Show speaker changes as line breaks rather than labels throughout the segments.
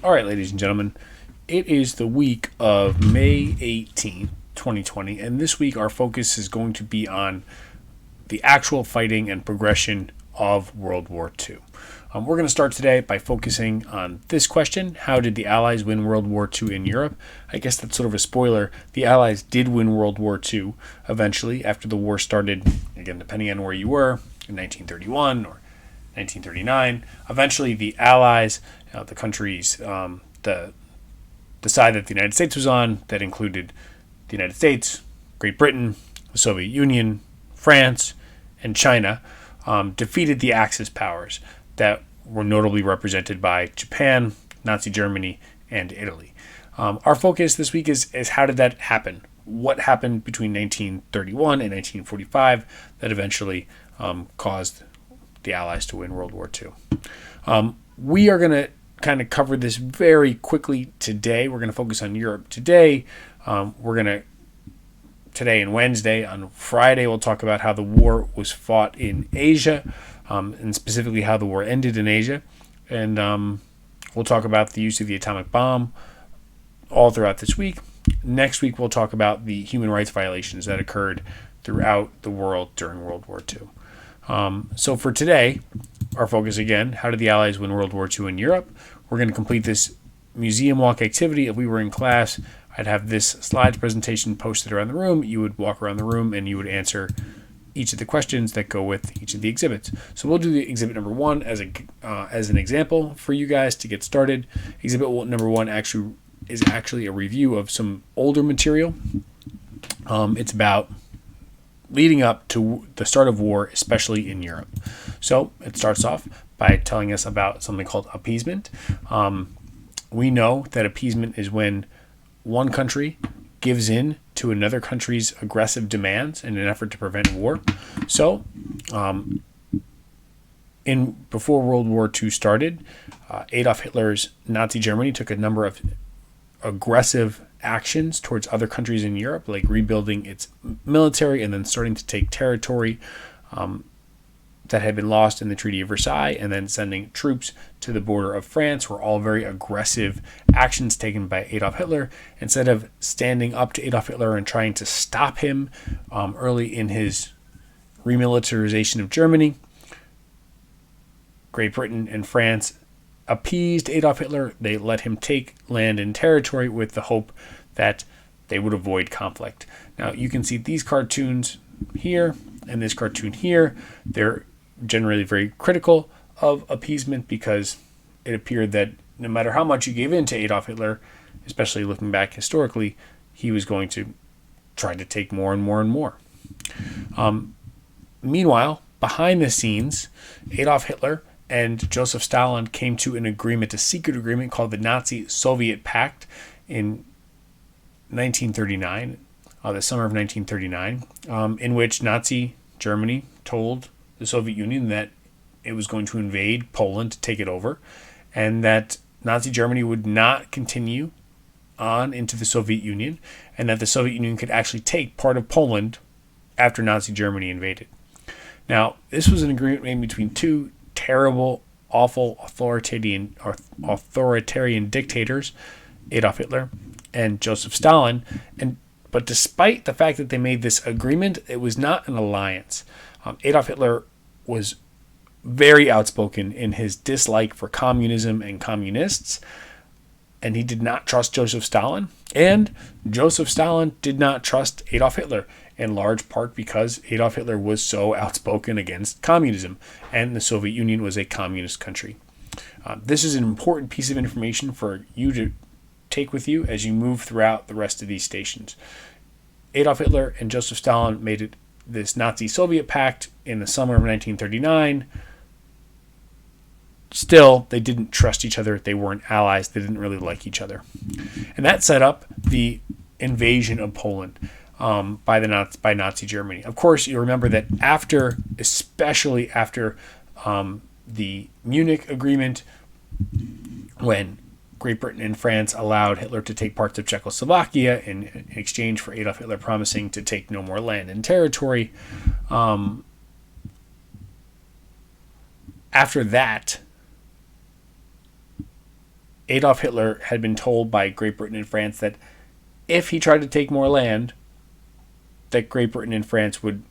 All right, ladies and gentlemen, it is the week of May 18th, 2020, and this week our focus is going to be on the actual fighting and progression of World War II. We're going to start today by focusing on this question: how did the Allies win World War II in Europe? I guess that's sort of a spoiler. The Allies did win World War II eventually after the war started, again, depending on where you were, in 1931 or 1939. Eventually, the Allies, the countries, the side that the United States was on, that included the United States, Great Britain, the Soviet Union, France, and China, defeated the Axis powers that were notably represented by Japan, Nazi Germany, and Italy. Our focus this week is how did that happen? What happened between 1931 and 1945 that eventually caused the Allies to win World War II? We are going to kind of cover this very quickly today. We're going to focus on Europe today. Today and Wednesday. On Friday, we'll talk about how the war was fought in Asia, and specifically how the war ended in Asia. And we'll talk about the use of the atomic bomb all throughout this week. Next week, we'll talk about the human rights violations that occurred throughout the world during World War II. So for today, our focus again, how did the Allies win World War II in Europe? We're going to complete this museum walk activity. If we were in class, I'd have this slides presentation posted around the room. You would walk around the room and you would answer each of the questions that go with each of the exhibits. So we'll do the exhibit number one as an example for you guys to get started. Exhibit number one is actually a review of some older material. It's about leading up to the start of war, especially in Europe. So it starts off by telling us about something called appeasement. We know that appeasement is when one country gives in to another country's aggressive demands in an effort to prevent war. So, before World War II started, Adolf Hitler's Nazi Germany took a number of aggressive actions towards other countries in Europe, like rebuilding its military and then starting to take territory that had been lost in the Treaty of Versailles, and then sending troops to the border of France were all very aggressive actions taken by Adolf Hitler. Instead of standing up to Adolf Hitler and trying to stop him early in his remilitarization of Germany, Great Britain and France appeased Adolf Hitler. They let him take land and territory with the hope that they would avoid conflict. Now, you can see these cartoons here and this cartoon here. They're generally very critical of appeasement because it appeared that no matter how much you gave in to Adolf Hitler, especially looking back historically, he was going to try to take more and more and more. Meanwhile, behind the scenes, Adolf Hitler and Joseph Stalin came to an agreement, a secret agreement called the Nazi-Soviet Pact in 1939, the summer of 1939, in which Nazi Germany told the Soviet Union that it was going to invade Poland to take it over, and that Nazi Germany would not continue on into the Soviet Union, and that the Soviet Union could actually take part of Poland after Nazi Germany invaded. Now, this was an agreement made between two terrible, awful, authoritarian dictators, Adolf Hitler and Joseph Stalin. But despite the fact that they made this agreement, it was not an alliance. Adolf Hitler was very outspoken in his dislike for communism and communists, and he did not trust Joseph Stalin. And Joseph Stalin did not trust Adolf Hitler, in large part because Adolf Hitler was so outspoken against communism, and the Soviet Union was a communist country. This is an important piece of information for you to take with you as you move throughout the rest of these stations. Adolf Hitler and Joseph Stalin made this Nazi-Soviet Pact in the summer of 1939. Still, they didn't trust each other. They weren't allies. They didn't really like each other. And that set up the invasion of Poland by Nazi Germany. Of course, you remember that especially after the Munich Agreement, when Great Britain and France allowed Hitler to take parts of Czechoslovakia in exchange for Adolf Hitler promising to take no more land and territory. After that, Adolf Hitler had been told by Great Britain and France that if he tried to take more land, that Great Britain and France would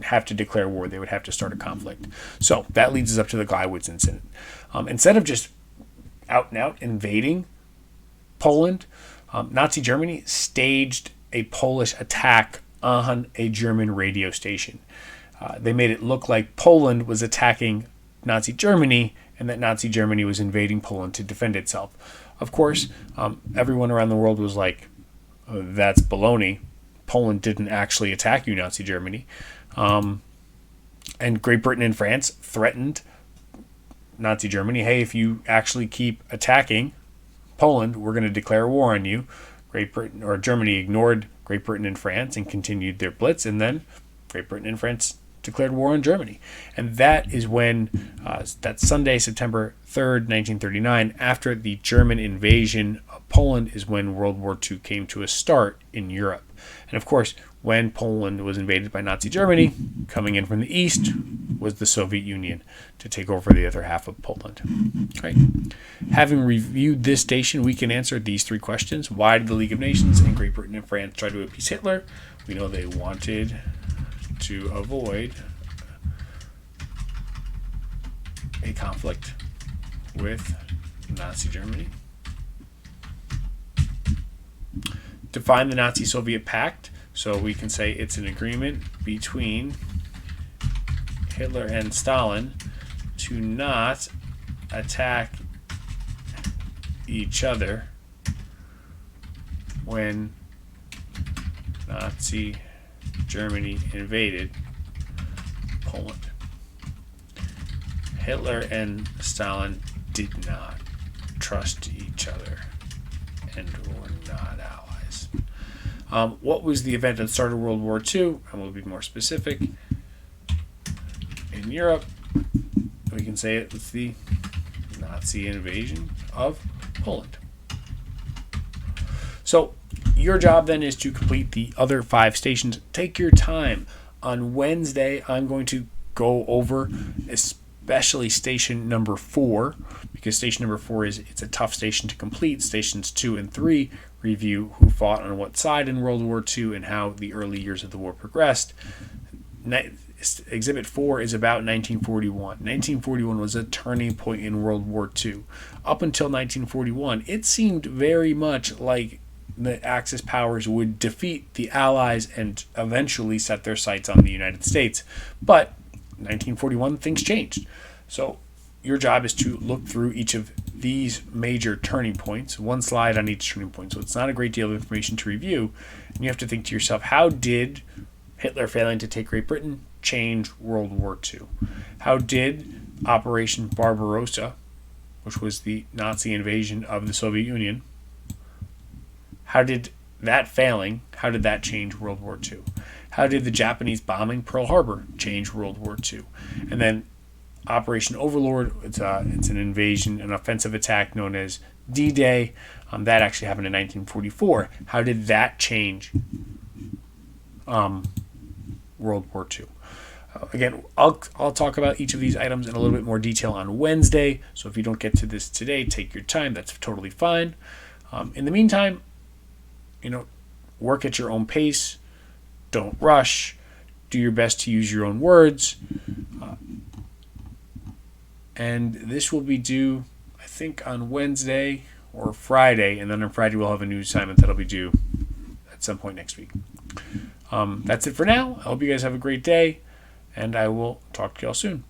have to declare war. They would have to start a conflict. So that leads us up to the Gleiwitz incident. Instead of just out and out invading Poland, Nazi Germany staged a Polish attack on a German radio station. They made it look like Poland was attacking Nazi Germany and that Nazi Germany was invading Poland to defend itself. Of course, everyone around the world was like, that's baloney. Poland didn't actually attack you, Nazi Germany. And Great Britain and France threatened Nazi Germany, hey, if you actually keep attacking Poland, we're going to declare war on you. Great Britain or Germany ignored Great Britain and France and continued their blitz, and then Great Britain and France declared war on Germany. And that is when, that Sunday, September 3rd, 1939, after the German invasion of Poland, is when World War II came to a start in Europe. And of course, when Poland was invaded by Nazi Germany, coming in from the east was the Soviet Union to take over the other half of Poland. Right. Having reviewed this station, we can answer these three questions. Why did the League of Nations and Great Britain and France try to appease Hitler? We know they wanted to avoid a conflict with Nazi Germany. Define the Nazi-Soviet Pact. So we can say it's an agreement between Hitler and Stalin to not attack each other when Nazi Germany invaded Poland. Hitler and Stalin did not trust each other and were not allies. What was the event that started World War II? And we'll be more specific. In Europe, we can say it was the Nazi invasion of Poland. So your job then is to complete the other 5 stations. Take your time. On Wednesday, I'm going to go over especially station number 4, because station number 4 it's a tough station to complete. Stations 2 and 3 review who fought on what side in World War II and how the early years of the war progressed. Exhibit 4 is about 1941. 1941 was a turning point in World War II. Up until 1941, it seemed very much like the Axis powers would defeat the Allies and eventually set their sights on the United States. But 1941, things changed. So your job is to look through each of these major turning points, one slide on each turning point. So it's not a great deal of information to review. And you have to think to yourself, how did Hitler failing to take Great Britain change World War II? How did Operation Barbarossa, which was the Nazi invasion of the Soviet Union, how did that change World War II? How did the Japanese bombing Pearl Harbor change World War II? And then Operation Overlord, it's an invasion, an offensive attack known as D-Day. That actually happened in 1944. How did that change World War II? Again, I'll talk about each of these items in a little bit more detail on Wednesday. So if you don't get to this today, take your time. That's totally fine. In the meantime, work at your own pace. Don't rush. Do your best to use your own words. And this will be due, I think, on Wednesday or Friday. And then on Friday, we'll have a new assignment that'll be due at some point next week. That's it for now. I hope you guys have a great day. And I will talk to y'all soon.